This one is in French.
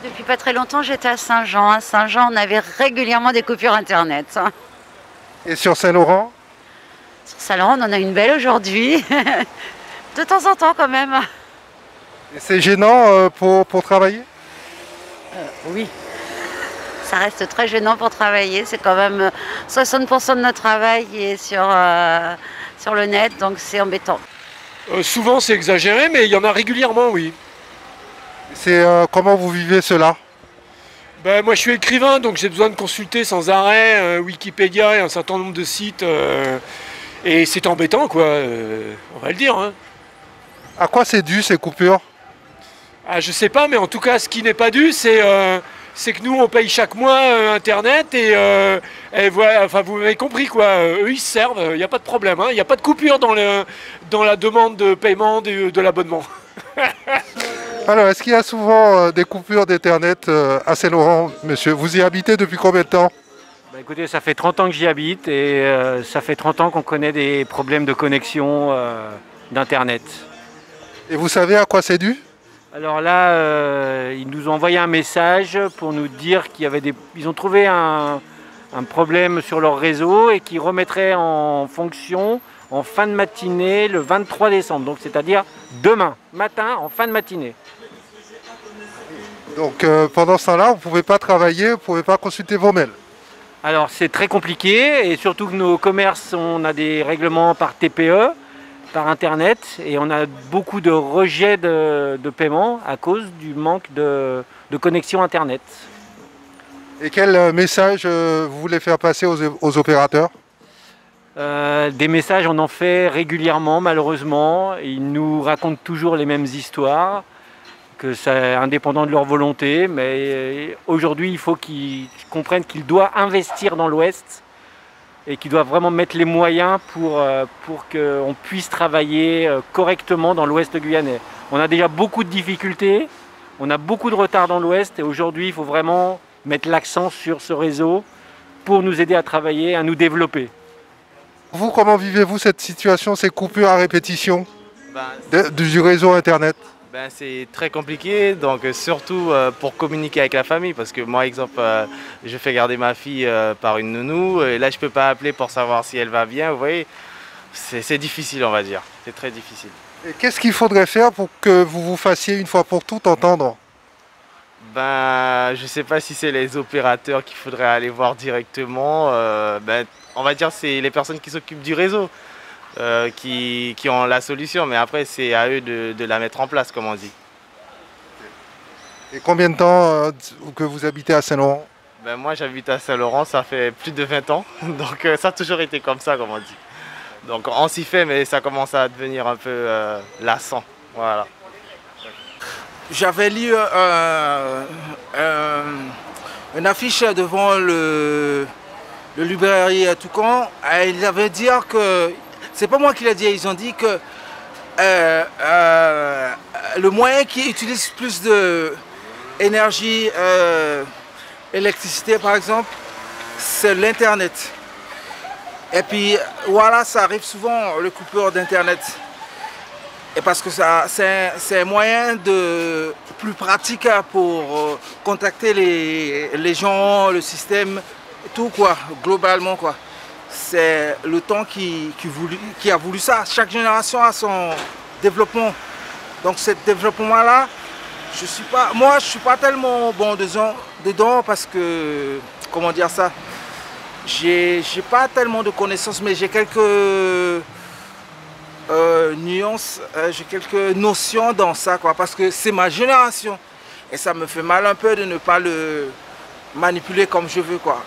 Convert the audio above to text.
Depuis pas très longtemps, j'étais à Saint-Jean. À Saint-Jean, on avait régulièrement des coupures Internet. Et sur Saint-Laurent? Sur Saint-Laurent, on en a une belle aujourd'hui. De temps en temps quand même. Et c'est gênant pour travailler? Oui, ça reste très gênant pour travailler. C'est quand même 60% de notre travail qui est sur le net, donc c'est embêtant. Souvent c'est exagéré, mais il y en a régulièrement, oui. C'est comment vous vivez cela? Ben, moi je suis écrivain, donc j'ai besoin de consulter sans arrêt Wikipédia et un certain nombre de sites. Et c'est embêtant, quoi, on va le dire. Hein. À quoi c'est dû ces coupures? Ah, je sais pas, mais en tout cas, ce qui n'est pas dû, c'est que nous, on paye chaque mois Internet et voilà, enfin, vous m'avez compris, quoi. Eux, ils se servent, il n'y a pas de problème. Il n'y a pas de coupure dans la demande de paiement de l'abonnement. Alors, est-ce qu'il y a souvent des coupures d'Internet à Saint-Laurent, monsieur? Vous y habitez depuis combien de temps? Bah écoutez, ça fait 30 ans que j'y habite et ça fait 30 ans qu'on connaît des problèmes de connexion d'Internet. Et vous savez à quoi c'est dû? Alors là, ils nous ont envoyé un message pour nous dire ils ont trouvé un problème sur leur réseau et qu'ils remettraient en fonction en fin de matinée le 23 décembre, donc c'est-à-dire demain matin en fin de matinée. Donc pendant ce temps-là, vous ne pouvez pas travailler, vous ne pouvez pas consulter vos mails. Alors c'est très compliqué et surtout que nos commerces, on a des règlements par TPE, par Internet et on a beaucoup de rejets de paiement à cause du manque de connexion Internet. Et quel message vous voulez faire passer aux opérateurs? Des messages, on en fait régulièrement malheureusement. Ils nous racontent toujours les mêmes histoires, que c'est indépendant de leur volonté, mais aujourd'hui il faut qu'ils comprennent qu'ils doivent investir dans l'Ouest et qu'ils doivent vraiment mettre les moyens pour qu'on puisse travailler correctement dans l'Ouest guyanais. On a déjà beaucoup de difficultés, on a beaucoup de retard dans l'Ouest et aujourd'hui il faut vraiment mettre l'accent sur ce réseau pour nous aider à travailler, à nous développer. Vous, comment vivez-vous cette situation, ces coupures à répétition du réseau Internet? C'est très compliqué, donc surtout pour communiquer avec la famille, parce que moi, exemple, je fais garder ma fille par une nounou, et là je peux pas appeler pour savoir si elle va bien, vous voyez, c'est difficile, on va dire, c'est très difficile. Et qu'est-ce qu'il faudrait faire pour que vous vous fassiez une fois pour toutes entendre? Je sais pas si c'est les opérateurs qu'il faudrait aller voir directement, on va dire c'est les personnes qui s'occupent du réseau. Qui ont la solution, mais après c'est à eux de la mettre en place, comme on dit. Et combien de temps que vous habitez à Saint-Laurent? Moi j'habite à Saint-Laurent, ça fait plus de 20 ans, donc ça a toujours été comme ça, comme on dit. Donc on s'y fait, mais ça commence à devenir un peu lassant, voilà. J'avais lu une affiche devant le librairie à Toucan, et ils avaient dit que c'est pas moi qui l'ai dit, ils ont dit que le moyen qui utilise plus d'énergie, électricité par exemple, c'est l'Internet. Et puis voilà, ça arrive souvent, le coupure d'Internet. Et parce que c'est un moyen plus pratique pour contacter les gens, le système, tout quoi, globalement quoi. C'est le temps qui a voulu ça. Chaque génération a son développement. Donc ce développement-là, moi je suis pas tellement bon dedans parce que, comment dire ça, j'ai pas tellement de connaissances, mais j'ai quelques nuances, j'ai quelques notions dans ça, quoi, parce que c'est ma génération. Et ça me fait mal un peu de ne pas le manipuler comme je veux, quoi.